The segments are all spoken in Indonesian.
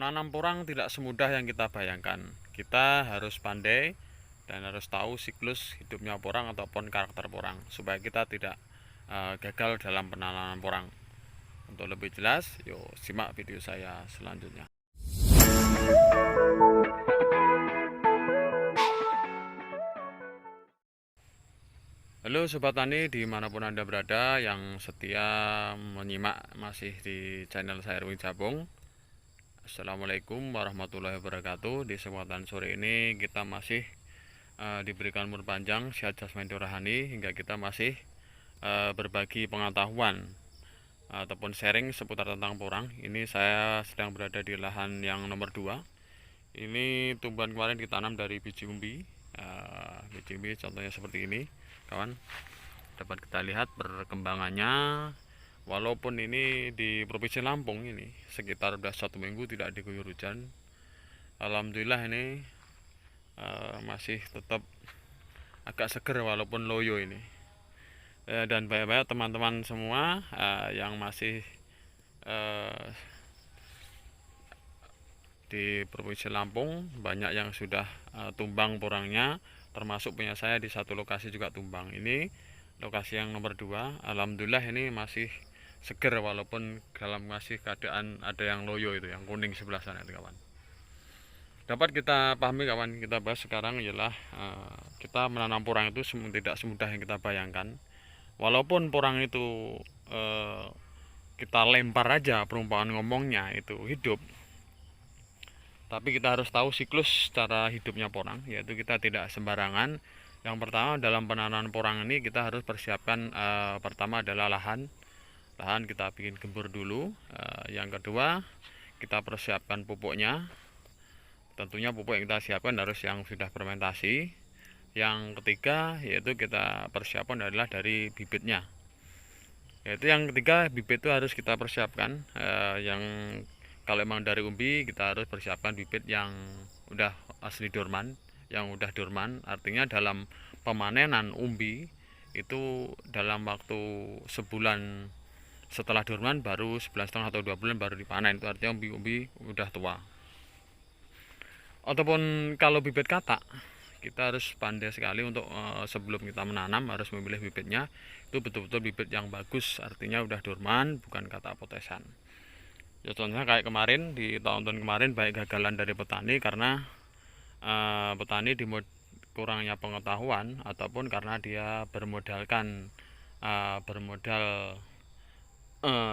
Menanam porang tidak semudah yang kita bayangkan. Kita harus pandai dan harus tahu siklus hidupnya porang ataupun karakter porang supaya kita tidak gagal dalam penanaman porang. Untuk lebih jelas, yuk simak video saya selanjutnya. Halo Sobat Tani dimanapun Anda berada yang setia menyimak masih di channel saya Erwin Jabung. Assalamualaikum warahmatullahi wabarakatuh. Di kesempatan sore ini kita masih diberikan umur panjang, sehat jasmani rohani, hingga kita masih berbagi pengetahuan ataupun sharing seputar tentang porang. Ini saya sedang berada di lahan yang nomor 2. Ini tumbuhan kemarin ditanam dari biji umbi. Biji umbi contohnya seperti ini, kawan. Dapat kita lihat perkembangannya. Walaupun ini di Provinsi Lampung ini sekitar udah 1 minggu tidak diguyur hujan, alhamdulillah ini masih tetap agak seger walaupun loyo ini. Dan banyak-banyak teman-teman semua yang masih di Provinsi Lampung, banyak yang sudah tumbang porangnya, termasuk punya saya di satu lokasi juga tumbang. Ini lokasi yang nomor 2. Alhamdulillah ini masih seger walaupun dalam masih keadaan ada yang loyo itu, yang kuning sebelah sana itu, kawan. Dapat kita pahami, kawan, kita bahas sekarang ialah kita menanam porang itu tidak semudah yang kita bayangkan. Walaupun porang itu kita lempar aja, perumpamaan ngomongnya itu hidup, tapi kita harus tahu siklus cara hidupnya porang, yaitu kita tidak sembarangan. Yang pertama dalam penanaman porang ini kita harus persiapkan pertama adalah lahan kita bikin gembur dulu. Yang kedua kita persiapkan pupuknya, tentunya pupuk yang kita siapkan harus yang sudah fermentasi. Yang ketiga yaitu kita persiapkan adalah dari bibitnya, yaitu yang ketiga bibit itu harus kita persiapkan. Yang kalau emang dari umbi kita harus persiapkan bibit yang udah asli dorman, yang udah dorman artinya dalam pemanenan umbi itu dalam waktu sebulan setelah dorman, baru 11,5 atau 2 bulan baru dipanen, itu artinya umbi-umbi udah tua. Ataupun kalau bibit katak, kita harus pandai sekali untuk sebelum kita menanam harus memilih bibitnya itu betul-betul bibit yang bagus, artinya udah dorman, bukan katak potesan. Ya contohnya kayak kemarin, di tahun-tahun kemarin baik gagalan dari petani karena petani di kurangnya pengetahuan ataupun karena dia bermodalkan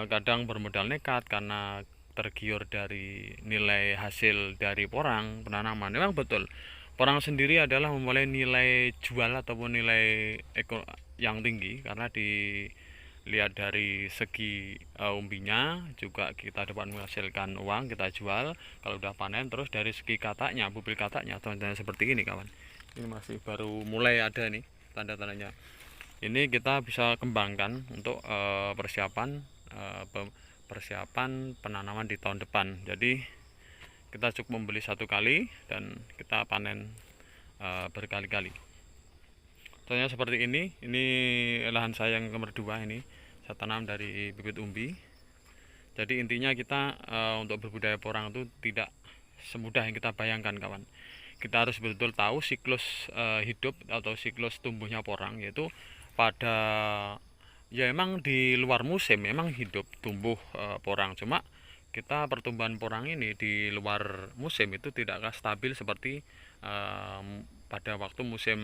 kadang bermodal nekat karena tergiur dari nilai hasil dari porang penanaman. Memang betul, porang sendiri adalah memulai nilai jual ataupun nilai yang tinggi karena dilihat dari segi umbinya juga kita dapat menghasilkan uang, kita jual kalau udah panen. Terus dari segi kataknya, bubil kataknya contohnya seperti ini, kawan. Ini masih baru mulai ada nih tanda-tandanya. Ini kita bisa kembangkan untuk persiapan penanaman di tahun depan. Jadi kita cukup membeli 1 kali dan kita panen berkali-kali. Contohnya seperti ini lahan saya yang nomor 2. Ini saya tanam dari bibit umbi. Jadi intinya kita untuk berbudidaya porang itu tidak semudah yang kita bayangkan, kawan. Kita harus betul-betul tahu siklus hidup atau siklus tumbuhnya porang, yaitu pada ya emang di luar musim memang hidup tumbuh porang, cuma kita pertumbuhan porang ini di luar musim itu tidaklah stabil seperti pada waktu musim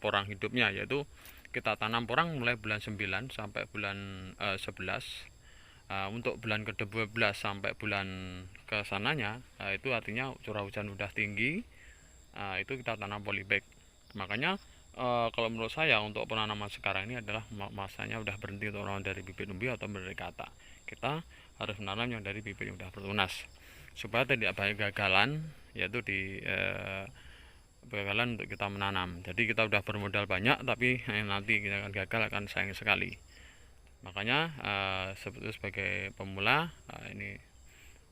porang hidupnya, yaitu kita tanam porang mulai bulan 9 sampai bulan 11. Untuk bulan ke-12 sampai bulan kesananya itu artinya curah hujan udah tinggi, itu kita tanam polybag. Makanya kalau menurut saya untuk penanaman sekarang ini adalah masanya udah berhenti untuk menanam dari bibit umbi atau dari katak. Kita harus menanam yang dari bibit yang udah bertunas supaya tidak banyak gagalan, yaitu di gagalan untuk kita menanam. Jadi kita udah bermodal banyak tapi nanti kita akan gagal, akan sayang sekali. Makanya sebagai pemula ini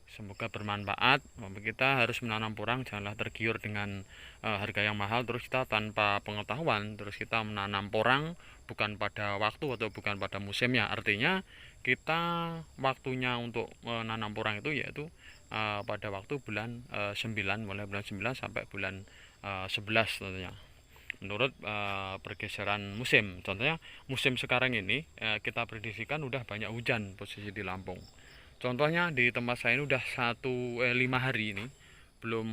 semoga bermanfaat. Kita harus menanam porang, janganlah tergiur dengan harga yang mahal terus kita tanpa pengetahuan terus kita menanam porang bukan pada waktu atau bukan pada musimnya. Artinya kita waktunya untuk menanam porang itu yaitu pada waktu bulan 9, mulai bulan 9 sampai bulan 11 tentunya. Menurut pergeseran musim, contohnya musim sekarang ini kita prediksikan udah banyak hujan posisi di Lampung. Contohnya di tempat saya ini udah 5 hari ini belum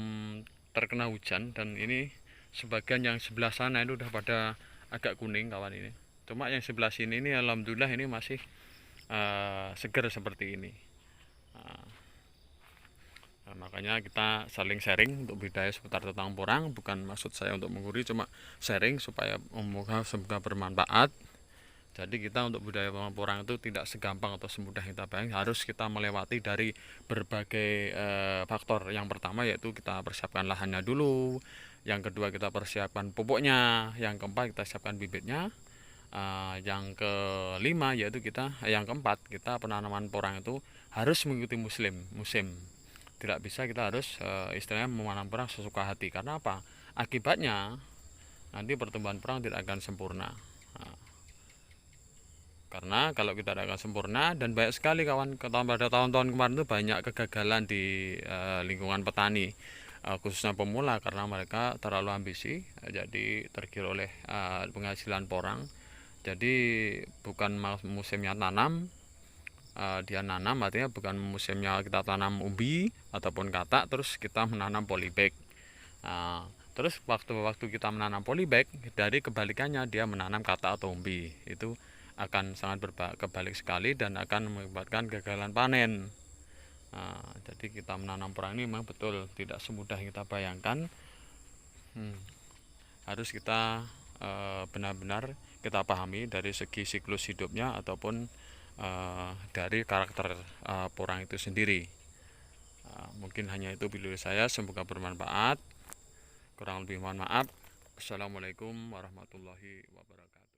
terkena hujan, dan ini sebagian yang sebelah sana itu udah pada agak kuning kawan ini. Cuma yang sebelah sini ini alhamdulillah ini masih seger seperti ini. Nah, makanya kita saling sharing untuk budaya seputar tentang porang. Bukan maksud saya untuk menggurui, cuma sharing supaya semoga bermanfaat. Jadi kita untuk budaya porang itu tidak segampang atau semudah kita bayangkan. Harus kita melewati dari berbagai faktor. Yang pertama yaitu kita persiapkan lahannya dulu. Yang kedua kita persiapkan pupuknya. Yang keempat kita siapkan bibitnya. Yang kelima yaitu yang keempat kita penanaman porang itu harus mengikuti musim. Tidak bisa kita harus istilahnya menanam porang sesuka hati. Karena apa? Akibatnya nanti pertumbuhan porang tidak akan sempurna. Karena kalau kita tidak akan sempurna, dan banyak sekali kawan pada tahun-tahun kemarin itu banyak kegagalan di lingkungan petani, khususnya pemula, karena mereka terlalu ambisi, jadi tergiur oleh penghasilan porang. Jadi bukan musimnya tanam, dia nanam artinya bukan musimnya kita tanam umbi ataupun katak terus kita menanam polybag. Terus waktu kita menanam polybag, dari kebalikannya dia menanam katak atau umbi, itu akan sangat kebalik sekali dan akan mengakibatkan kegagalan panen. Jadi kita menanam porang ini memang betul tidak semudah kita bayangkan. Harus kita benar-benar kita pahami dari segi siklus hidupnya ataupun dari karakter porang itu sendiri. Mungkin hanya itu video saya, semoga bermanfaat. Kurang lebih mohon maaf. Assalamualaikum warahmatullahi wabarakatuh.